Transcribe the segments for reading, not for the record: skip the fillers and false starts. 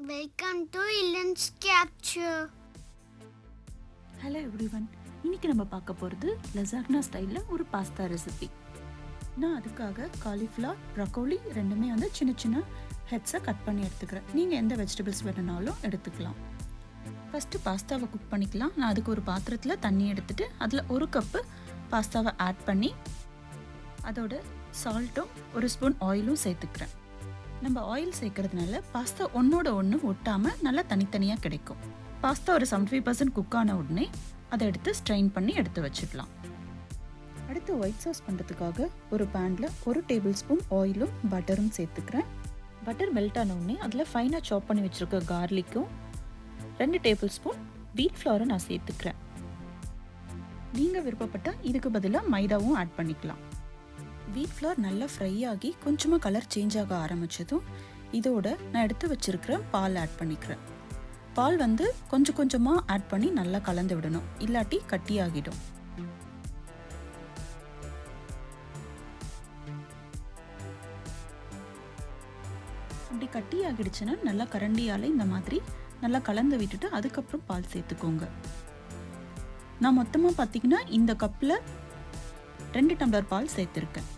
Welcome to ILAN'S capture. Hello everyone, இன்னைக்கு நம்ம பார்க்க போகிறது லசாக்னா ஸ்டைலில் ஒரு பாஸ்தா ரெசிபி. நான் அதுக்காக காலிஃப்ளவர், ப்ரொக்கோலி ரெண்டுமே சின்ன சின்ன ஹெட்ஸை கட் பண்ணி எடுத்துக்கிறேன். நீங்கள் எந்த வெஜிடபிள்ஸ் வேணுனாலும் எடுத்துக்கலாம். ஃபஸ்ட்டு பாஸ்தாவை குக் பண்ணிக்கலாம். நான் அதுக்கு ஒரு பாத்திரத்தில் தண்ணி எடுத்துகிட்டு அதில் ஒரு கப்பு பாஸ்தாவை ஆட் பண்ணி அதோட சால்ட்டும் ஒரு ஸ்பூன் ஆயிலும் சேர்த்துக்கிறேன். நம்ம ஆயில் சேர்க்கறதுனால பாஸ்தா ஒன்றோட ஒன்று ஒட்டாமல் நல்லா தனித்தனியாக கிடைக்கும். பாஸ்தா ஒரு 75% குக் ஆன உடனே அதை எடுத்து ஸ்ட்ரெயின் பண்ணி எடுத்து வச்சுக்கலாம். அடுத்து ஒயிட் சாஸ் பண்ணுறதுக்காக ஒரு பேனில் 1 டேபிள் ஸ்பூன் ஆயிலும் பட்டரும் சேர்த்துக்கிறேன். பட்டர் மெல்ட் ஆன உடனே அதில் ஃபைனாக சாப் பண்ணி வச்சுருக்க கார்லிக்கும் 2 டேபிள் ஸ்பூன் வீட் ஃப்ளவரை நான் சேர்த்துக்கிறேன். நீங்கள் விருப்பப்பட்டால் இதுக்கு பதிலாக மைதாவும் ஆட் பண்ணிக்கலாம். வீட் ஃப்ளவர் நல்லா ஃப்ரை ஆகி கொஞ்சமாக கலர் சேஞ்ச் ஆக ஆரம்பித்ததும் இதோட நான் எடுத்து வச்சுருக்கிற பால் ஆட் பண்ணிக்கிறேன். பால் கொஞ்சம் கொஞ்சமாக ஆட் பண்ணி நல்லா கலந்து விடணும், இல்லாட்டி கட்டி ஆகிடும். அப்படி கட்டி ஆகிடுச்சுன்னா நல்லா கரண்டியால் இந்த மாதிரி நல்லா கலந்து விட்டுட்டு அதுக்கப்புறம் பால் சேர்த்துக்கோங்க. நான் மொத்தமாக பார்த்தீங்கன்னா இந்த கப்பில் 2 டம்ளர் பால் சேர்த்துருக்கேன்.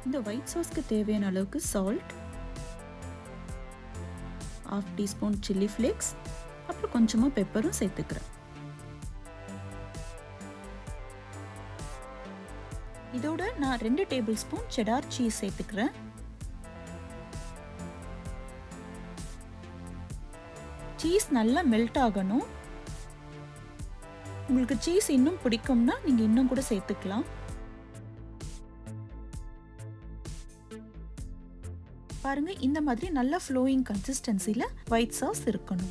இந்த ஒயிட் சாஸ்க்கு தேவையான அளவுக்கு சால்ட், 1/2 டீஸ்பூன் சில்லி ஃப்ளேக்ஸ், அப்புறம் கொஞ்சமாக பெப்பரும் சேர்த்துக்கிறேன். இதோட நான் 2 டேபிள் ஸ்பூன் செடார் சீஸ் சேர்த்துக்கிறேன். சீஸ் நல்லா மெல்ட் ஆகணும். உங்களுக்கு சீஸ் இன்னும் பிடிக்கும்னா நீங்கள் இன்னும் கூட சேர்த்துக்கலாம். பாருங்க, இந்த மாதிரி நல்ல ஃப்ளோயிங் கன்சிஸ்டன்சியில் ஒயிட் சாஸ் இருக்கணும்.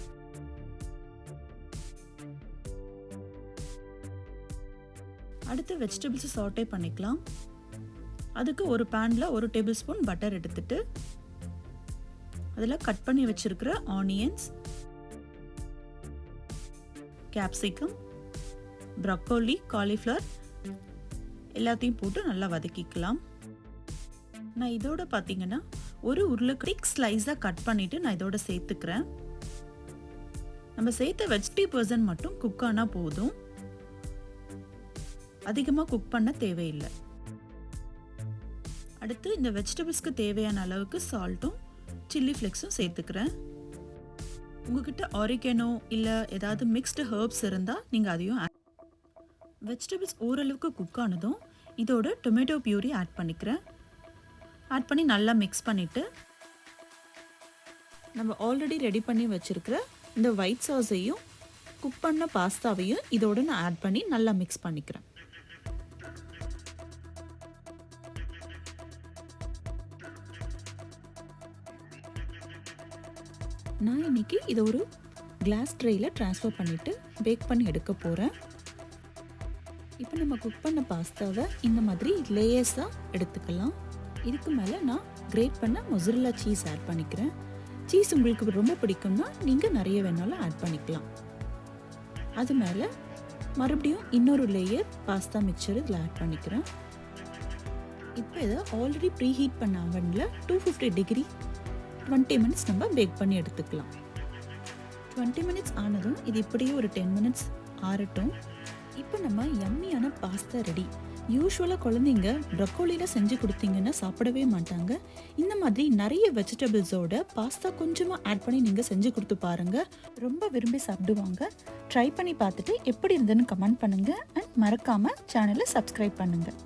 அடுத்து வெஜிடபிள்ஸ் சாட்டே பண்ணிக்கலாம். அதுக்கு ஒரு பேனில் 1 டேபிள் ஸ்பூன் பட்டர் எடுத்துட்டு அதில் கட் பண்ணி வச்சிருக்கிற ஆனியன்ஸ், கேப்சிகம், ப்ரொக்கோலி, காலிஃப்ளவர் எல்லாத்தையும் போட்டு நல்லா வதக்கிக்கலாம். நான் இதோட பார்த்தீங்கன்னா ஒரு உருளைக்கிழங்கு ஸ்லைஸாக கட் பண்ணிவிட்டு நான் இதோட சேர்த்துக்கிறேன். நம்ம சேர்த்த 50% மட்டும் குக் ஆனால் போதும், அதிகமாக குக் பண்ண தேவையில்லை. அடுத்து இந்த வெஜிடபிள்ஸ்க்கு தேவையான அளவுக்கு சால்ட்டும் சில்லி ஃப்ளேக்ஸும் சேர்த்துக்கிறேன். உங்ககிட்ட ஆரிகேனோ இல்லை ஏதாவது மிக்ஸ்டு ஹர்ப்ஸ் இருந்தால் நீங்கள் அதையும் வெஜிடபிள்ஸ் ஓரளவுக்கு குக் ஆனதும் இதோட டொமேட்டோ பியூரி ஆட் பண்ணிக்கிறேன். ஆட் பண்ணி நல்லா மிக்ஸ் பண்ணிவிட்டு நம்ம ஆல்ரெடி ரெடி பண்ணி வச்சுருக்கிற இந்த ஒயிட் சாஸையும் குக் பண்ண பாஸ்தாவையும் இதோடு நான் ஆட் பண்ணி நல்லா மிக்ஸ் பண்ணிக்கிறேன். நான் இன்னைக்கு இதை ஒரு கிளாஸ் ட்ரேயில் ட்ரான்ஸ்ஃபர் பண்ணிவிட்டு பேக் பண்ணி எடுக்க போகிறேன். இப்போ நம்ம குக் பண்ண பாஸ்தாவை இந்த மாதிரி லேயர்ஸாக எடுத்துக்கலாம். இதுக்கு மேலே நான் கிரேட் பண்ண மொசரெல்லா சீஸ் ஆட் பண்ணிக்கிறேன். சீஸ் உங்களுக்கு ரொம்ப பிடிக்கும்னா நீங்கள் நிறைய வேணாலும் ஆட் பண்ணிக்கலாம். அது மேலே மறுபடியும் இன்னொரு லேயர் பாஸ்தா மிக்சர் இதில் ஆட் பண்ணிக்கிறேன். இப்போ இதை ஆல்ரெடி ப்ரீ ஹீட் பண்ண அவனில் 250 டிகிரி 20 மினிட்ஸ் நம்ம பேக் பண்ணி எடுத்துக்கலாம். 20 மினிட்ஸ் ஆனதும் இது இப்படியே ஒரு 10 மினிட்ஸ் ஆறட்டும். இப்போ நம்ம யம்மியான பாஸ்தா ரெடி. யூஸ்வலாக குழந்தைங்க ப்ரொக்கோலியில் செஞ்சு கொடுத்தீங்கன்னா சாப்பிடவே மாட்டாங்க. இந்த மாதிரி நிறைய வெஜிடபிள்ஸோட பாஸ்தா கொஞ்சமாக ஆட் பண்ணி நீங்கள் செஞ்சு கொடுத்து பாருங்கள், ரொம்ப விரும்பி சாப்பிடுவாங்க. ட்ரை பண்ணி பார்த்துட்டு எப்படி இருந்ததுன்னு கமெண்ட் பண்ணுங்கள். அண்ட் மறக்காமல் சேனலை சப்ஸ்கிரைப் பண்ணுங்கள்.